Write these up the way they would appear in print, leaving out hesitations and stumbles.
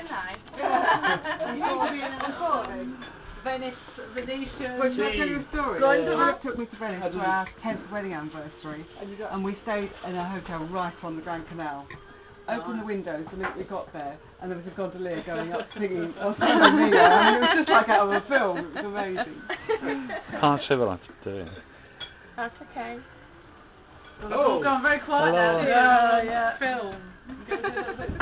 nice. You need to be in a recording. Venice, Venetian. Well, should I tell you a story? It took me to Venice for our 10th wedding anniversary, and we stayed in a hotel right on the Grand Canal. Opened the windows the minute we got there, and there was a gondolier going up singing or singing me. I mean, it was just like out of a film. It was amazing. Can't see what I'm doing. That's okay. Oh. It's all gone very quiet now. Yeah. Film.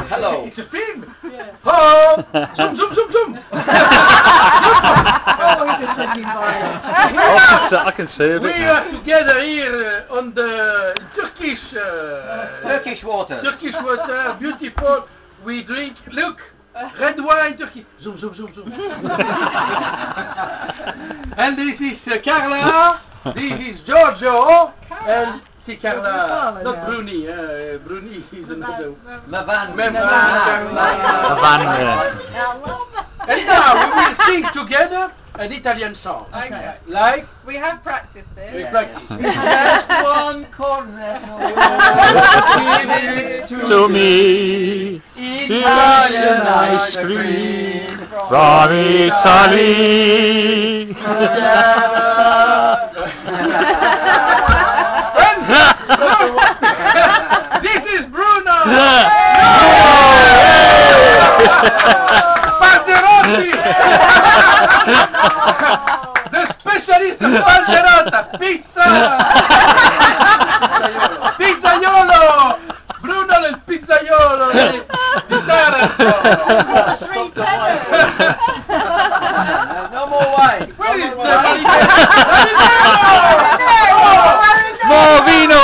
Hello. It's a film. Yeah. Oh! Zoom, zoom, zoom, zoom. I can see a We bit now. are together here on the Turkish water. Turkish water, beautiful. We drink, look, red wine, Turkey. Zoom, zoom, zoom, zoom. And this is Carla, this is Giorgio, and see Carla, not Bruni, Bruni is another. Mavan. And now we will sing together an Italian song. Okay. Like, We have practiced we it. practice. Just one corner. To me, Italian ice cream from Italy. This is Bruno! The specialist of Panzerotta, pizza! Pizzaiolo! Bruno il pizzaiolo di Taranto! No more wine. Where is the More vino!